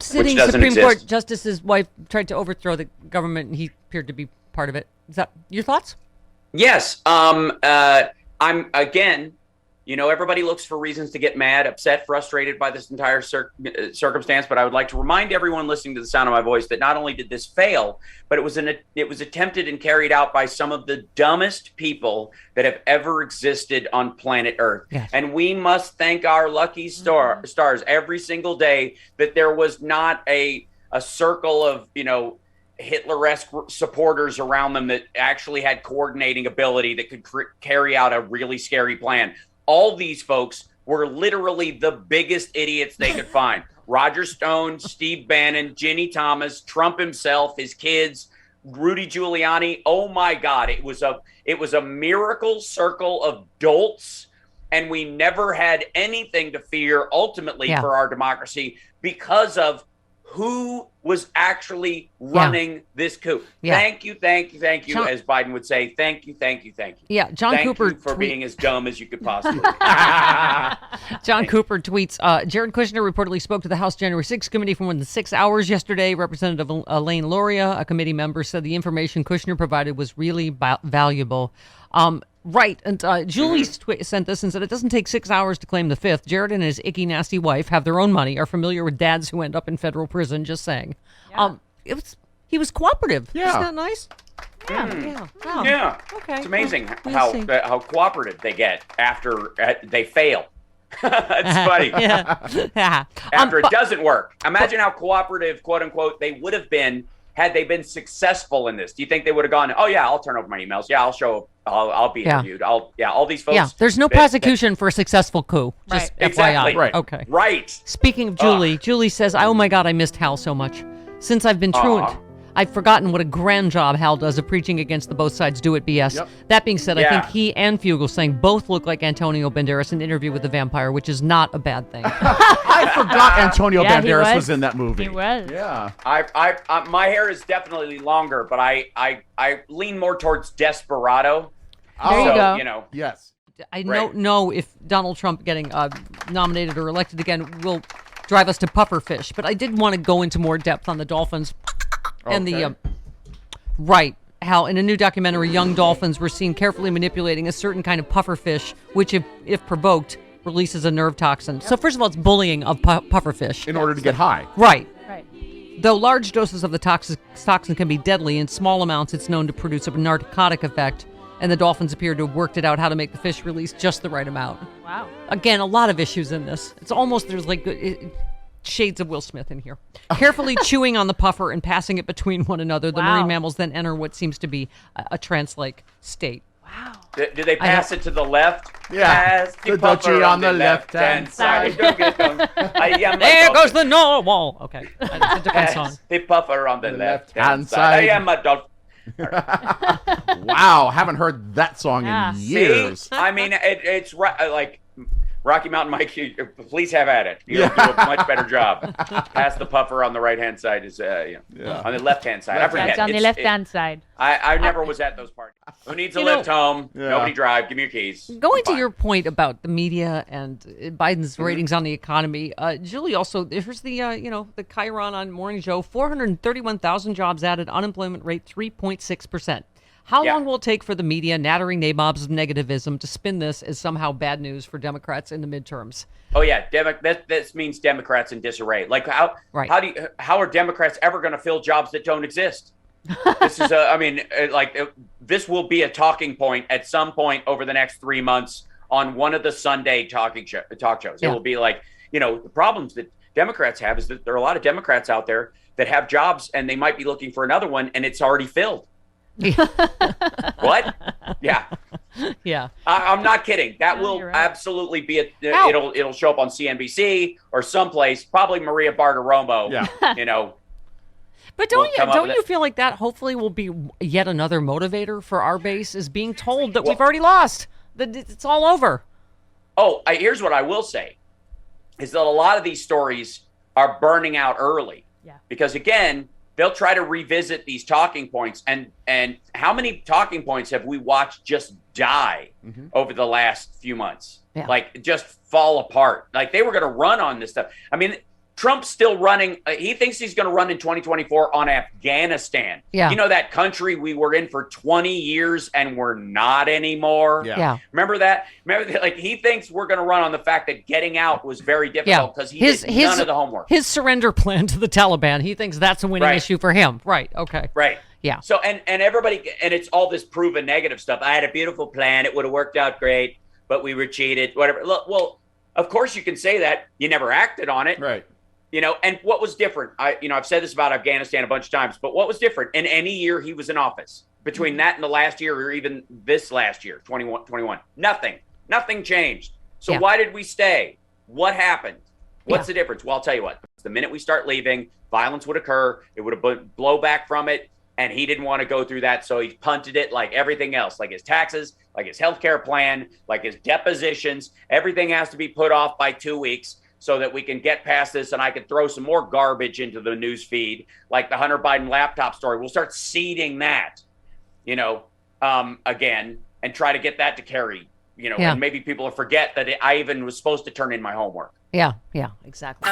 sitting Supreme Court justice's wife tried to overthrow the government, and he appeared to be part of it. Is that your thoughts? Yes. Again, everybody looks for reasons to get mad, upset, frustrated by this entire circumstance. But I would like to remind everyone listening to the sound of my voice that not only did this fail, but it was attempted and carried out by some of the dumbest people that have ever existed on planet Earth. Yes. And we must thank our lucky stars every single day that there was not a circle of, Hitler-esque supporters around them that actually had coordinating ability that could carry out a really scary plan. All these folks were literally the biggest idiots they could find. Roger Stone, Steve Bannon, Ginny Thomas, Trump himself, his kids, Rudy Giuliani. Oh my God, it was a miracle circle of dolts, and we never had anything to fear ultimately for our democracy because of who was actually running this coup. Yeah. Thank you, John, as Biden would say. Thank you. Yeah, John Cooper you for being as dumb as you could possibly. John Cooper tweets, Jared Kushner reportedly spoke to the House January 6th committee for more than 6 hours yesterday. Representative Elaine Luria, a committee member, said the information Kushner provided was really valuable. Right, and Julie sent this and said it doesn't take 6 hours to claim the fifth. Jared and his icky, nasty wife have their own money, are familiar with dads who end up in federal prison, just saying. Yeah. He was cooperative. Yeah. Isn't that nice? Yeah. Wow. Yeah. Okay. It's amazing We'll see. how cooperative they get after they fail. It's funny. Yeah. After it doesn't work. Imagine how cooperative, quote unquote, they would have been had they been successful in this. Do you think they would have gone, oh yeah, I'll turn over my emails. Yeah, I'll show up. I'll be interviewed. All these folks. Yeah, there's no prosecution for a successful coup. Just FYI. Exactly. Right. Okay. Right. Speaking of Julie, Julie says, oh my God, I missed Hal so much. Since I've been truant, I've forgotten what a grand job Hal does of preaching against the both sides do it BS. Yep. That being said, I think he and Fugelsang both look like Antonio Banderas in Interview with the Vampire, which is not a bad thing. I forgot Antonio Yeah, he Banderas was. was in that movie. He was. Yeah. I my hair is definitely longer, but I lean more towards Desperado. There you go. Yes. I don't know if Donald Trump getting nominated or elected again will drive us to pufferfish, but I did want to go into more depth on the dolphins and the how in a new documentary, young dolphins were seen carefully manipulating a certain kind of pufferfish, which, if provoked, releases a nerve toxin. So first of all, it's bullying of pufferfish. In order to get high. Right. Right. Though large doses of the toxin can be deadly, in small amounts it's known to produce a narcotic effect, and the dolphins appear to have worked it out how to make the fish release just the right amount. Wow. Again, a lot of issues in this. It's almost, there's like shades of Will Smith in here. Carefully chewing on the puffer and passing it between one another, the marine mammals then enter what seems to be a trance-like state. Wow. Do they pass it to the left? Yeah. Pass The puffer dutchie on the left-hand side. There goes the narwhal. Okay, it's a different song. The puffer on the left-hand side. I am a dolphin. Wow, haven't heard that song in years. See? I mean, it's like Rocky Mountain Mike. Please have at it. You'll do a much better job. Pass the puffer on the right-hand side is on the left-hand side. I forget. It's on the left-hand side. I never was at those parties. Who needs a lift home? Nobody drive. Give me your keys. Going to your point about the media and Biden's ratings on the economy, Julie also, here's the the Chiron on Morning Joe, 431,000 jobs added, unemployment rate 3.6%. How long will it take for the media, nattering nabobs of negativism, to spin this as somehow bad news for Democrats in the midterms? Oh yeah, this means Democrats in disarray. Like how are Democrats ever going to fill jobs that don't exist? This is this will be a talking point at some point over the next 3 months on one of the Sunday talk shows. It will be like, the problems that Democrats have is that there are a lot of Democrats out there that have jobs and they might be looking for another one and it's already filled. What? Yeah. Yeah. I'm not kidding. That will absolutely be it'll show up on CNBC or someplace, probably Maria Bartiromo. Yeah. But don't you feel like that hopefully will be yet another motivator for our base, is being told that we've already lost, that it's all over? Oh, here's what I will say, is that a lot of these stories are burning out early. Yeah. Because again, they'll try to revisit these talking points, and how many talking points have we watched just die over the last few months? Yeah. Like just fall apart. Like they were going to run on this stuff. I mean, Trump's still running. He thinks he's going to run in 2024 on Afghanistan. Yeah. You know, that country we were in for 20 years and we're not anymore. Yeah. Remember that? Like, he thinks we're going to run on the fact that getting out was very difficult because he did none of the homework. His surrender plan to the Taliban, he thinks that's a winning issue for him. Right. Okay. Right. Yeah. So, and everybody, and it's all this proven negative stuff. I had a beautiful plan. It would have worked out great, but we were cheated, whatever. Look, well, of course you can say that. You never acted on it. Right. You know, and what was different? I've said this about Afghanistan a bunch of times, but what was different in any year he was in office between that and the last year, or even this last year, 21? Nothing changed. So why did we stay? What happened? What's the difference? Well, I'll tell you what. The minute we start leaving, violence would occur. It would have been blowback from it, and he didn't want to go through that, so he punted it like everything else, like his taxes, like his healthcare plan, like his depositions. Everything has to be put off by 2 weeks, so that we can get past this and I can throw some more garbage into the news feed, like the Hunter Biden laptop story. We'll start seeding that, again, and try to get that to carry, and maybe people will forget that I even was supposed to turn in my homework. Yeah, exactly.